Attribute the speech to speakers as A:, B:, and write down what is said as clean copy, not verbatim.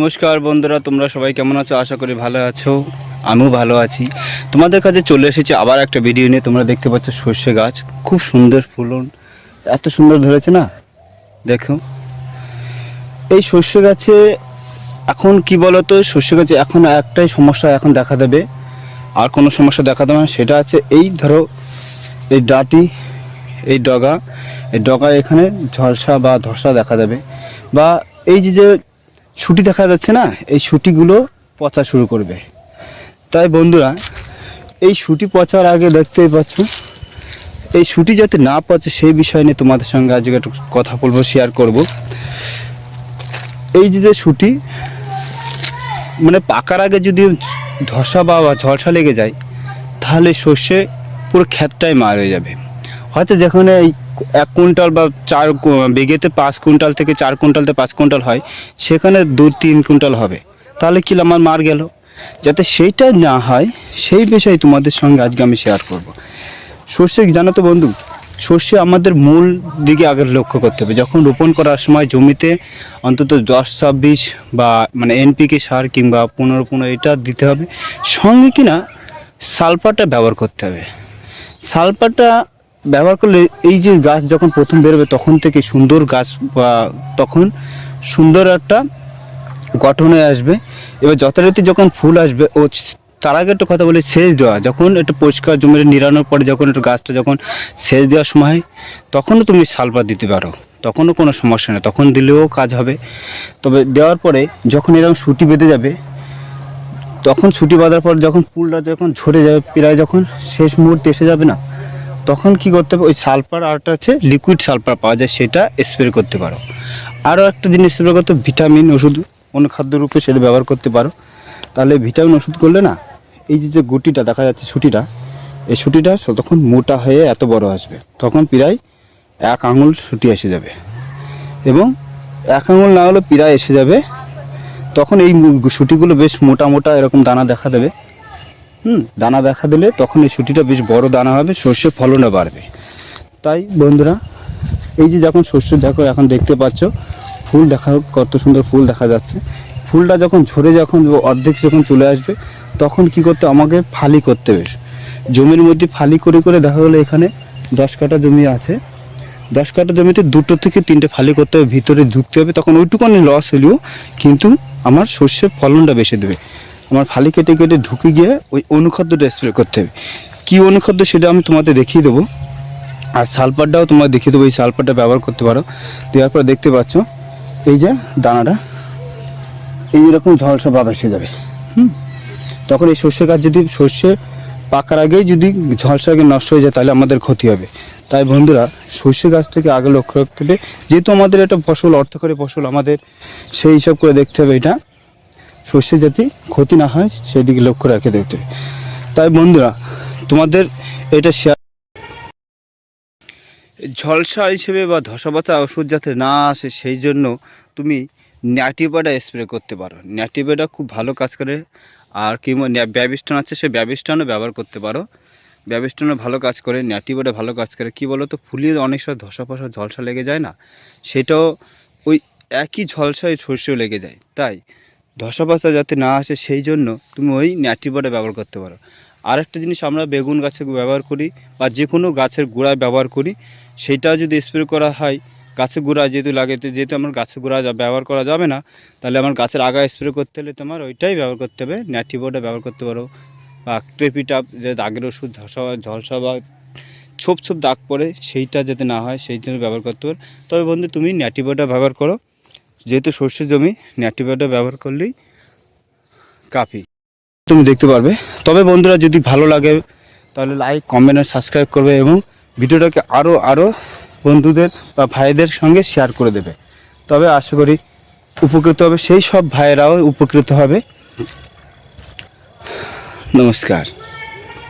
A: নমস্কার বন্ধুরা, তোমরা সবাই কেমন আছো? আশা করি ভালো আছো। আমিও ভালো আছি। তোমাদের কাছে চলে এসেছি আবার একটা ভিডিও নিয়ে। তোমরা দেখতে পাচ্ছ সর্ষে গাছ, খুব সুন্দর ফলন, এত সুন্দর ধরেছে না, দেখো। এই সর্ষে গাছে এখন কি বলতো, সর্ষে গাছে এখন একটাই সমস্যা এখন দেখা দেবে, আর কোনো সমস্যা দেখা দেবে না। সেটা আছে এই ধরো এই ডাটি, এই ডগা এখানে ঝলসা বা ধসা দেখা দেবে, বা এই যে শুটি দেখা যাচ্ছে না, এই শুটিগুলো পচা শুরু করবে। তাই বন্ধুরা, এই শুটি পচার আগে দেখতেই পাচ্ছ, এই শুটি যাতে না পচে সেই বিষয় নিয়ে তোমাদের সঙ্গে আজকে একটু কথা বলবো, শেয়ার করব। এই যে শুটি মানে পাকার আগে যদি ধসা বা ঝলসা লেগে যায়, তাহলে সর্ষে পুরো ক্ষেতটাই মার হয়ে যাবে। হয়তো যেখানে এই 1 কুইন্টাল বা 4 বিঘেতে 5 কুইন্টাল থেকে 4 কুইন্টাল থেকে 5 কুইন্টাল হয়, সেখানে 2-3 কুইন্টাল হবে। তাহলে কি আমার মার গেল। যাতে সেইটা না হয় সেই বিষয়ে তোমাদের সঙ্গে আজকে আমি শেয়ার করব। সর্ষে জানো তো বন্ধু, সর্ষে আমাদের মূল দিকে আগে লক্ষ্য করতে হবে। যখন রোপণ করার সময় জমিতে অন্তত 10-26 বা মানে NPK সার কিংবা 15-15 এটা দিতে হবে। সঙ্গে কিনা সালফারটা ব্যবহার করতে হবে। সালফারটা ব্যবহার করলে এই যে গাছ যখন প্রথম বেরোবে তখন থেকে সুন্দর গাছ বা তখন সুন্দর একটা গঠন হয়ে আসবে। এবার যথারীতি যখন ফুল আসবে, ও তার আগে একটু কথা বলি, সেচ দেওয়া যখন একটু পরিষ্কার জমিতে নিড়ানোর পরে যখন একটু গাছটা যখন সেচ দেওয়ার সময়, তখনও তুমি সালফার দিতে পারো, তখনও কোনো সমস্যা নেই, তখন দিলেও কাজ হবে। তবে দেওয়ার পরে যখন এরকম শুটি বেঁধে যাবে, তখন ছুটি বাঁধার পর যখন ফুলটা যখন ঝরে যাবে, প্রায় যখন শেষ মুহূর্তে এসে যাবে না, তখন কি করতে হবে, ওই সালফার আরটা আছে লিকুইড সালফার পাওয়া যায়, সেটা স্প্রে করতে পারো। আরও একটা জিনিস স্প্রে করতে, ভিটামিন ওষুধ অনুখাদ্য রূপে সেটা ব্যবহার করতে পারো। তাহলে ভিটামিন ওষুধ করলে না, এই যে গুটিটা দেখা যাচ্ছে শুটিটা, এই শুটিটা তখন মোটা হয়ে এত বড় আসবে, তখন প্রায় 1 আঙুল শুটি এসে যাবে, এবং 1 আঙুল না হলে প্রায় এসে যাবে। তখন এই শুটিগুলো বেশ মোটা মোটা এরকম দানা দেখা দেবে। দানা দেখা দিলে তখন এই শুটিটা বেশ বড় দানা হবে, সর্ষের ফলনও বাড়বে। তাই বন্ধুরা, এই যে যখন সর্ষে দেখো এখন দেখতে পাচ্ছ ফুল দেখা, কত সুন্দর ফুল দেখা যাচ্ছে। ফুলটা যখন ঝরে যখন অর্ধেক যখন চলে আসবে, তখন কি করতে আমাকে ফালি করতে হবে। জমির মধ্যে ফালি করে করে দেখা গেলো এখানে 10 কাঠা জমি আছে, 10 কাঠা জমিতে 2 থেকে 3টে ফালি করতে হবে, ভিতরে ঢুকতে হবে। তখন ওইটুকুনি লস হলেও কিন্তু আমার সর্ষের ফলনটা বেশি দেবে। আমার ফালি কেটে কেটে ঢুকে গিয়ে ওই অনুখাদ্যটা স্প্রে করতে হবে। কী অনুখাদ্য সেটা আমি তোমাদের দেখিয়ে দেবো, আর সালফারটাও তোমার দেখিয়ে দেবো। এই সালফারটা ব্যবহার করতে পারো। দেওয়ার পর দেখতে পাচ্ছ এই যে দানাটা এইরকম ঝলসা ভাব এসে যাবে। তখন এই সর্ষে গাছ যদি সর্ষে পাকার আগেই যদি ঝলসা আগে নষ্ট হয়ে যায়, তাহলে আমাদের ক্ষতি হবে। তাই বন্ধুরা, সর্ষে গাছটাকে আগে লক্ষ্য রাখতে হবে। যেহেতু আমাদের একটা ফসল, অর্থকরী ফসল, আমাদের সেই হিসাব করে দেখতে হবে এটা সর্ষে যাতে ক্ষতি না হয় সেদিকে লক্ষ্য রেখে দেখতে হবে। তাই বন্ধুরা, তোমাদের এটা শেয়ার, ঝলসা হিসেবে বা ধসা বাঁচা ওষুধ যাতে না আসে সেই জন্য তুমি ন্যাটিভেটা স্প্রে করতে পারো। ন্যাটিভেটা খুব ভালো কাজ করে। আর কিংবা ব্যাবিস্টন আছে, সে ব্যাবিস্টনও ব্যবহার করতে পারো। ব্যাবিস্টনও ভালো কাজ করে, ন্যাটিভেটা ভালো কাজ করে। কী বলো তো, ফুলিয়ে অনেক সময় ধসা ফসা ঝলসা লেগে যায় না, সেটাও ওই একই ঝলসায় সর্ষেও লেগে যায়। তাই ধসা পাতা যাতে না আসে সেই জন্য তুমি ওই ন্যাটিভেটা ব্যবহার করতে পারো। আরেকটা জিনিস আমরা বেগুন গাছে ব্যবহার করি বা যে কোনো গাছের গোড়ায় ব্যবহার করি, সেটা যদি স্প্রে করা হয় গাছের গোড়া যেহেতু লাগে, যেহেতু আমার গাছের গোড়া ব্যবহার করা যাবে না, তাহলে আমার গাছের আগায় স্প্রে করতে হলে তোমার ওইটাই ব্যবহার করতে হবে, ন্যাটিভেটা ব্যবহার করতে পারো। বা ক্রেপিটাপ, যে দাগের ওষুধ, ঝলসা বা ছোপ ছোপ দাগ পড়ে সেইটা যাতে না হয় সেই জন্য ব্যবহার করতে পারো। তবে বন্ধু, তুমি ন্যাটিভেটা ব্যবহার করো, যেহেতু সর্ষে জমি, ন্যাটিভেটা ব্যবহার করলেই কাফি, তুমি দেখতে পারবে। তবে বন্ধুরা, যদি ভালো লাগে তাহলে লাইক, কমেন্ট আর সাবস্ক্রাইব করবে, এবং ভিডিওটাকে আরও বন্ধুদের বা ভাইদের সঙ্গে শেয়ার করে দেবে। তবে আশা করি উপকৃত হবে, সেই সব ভাইয়েরাও উপকৃত হবে। নমস্কার।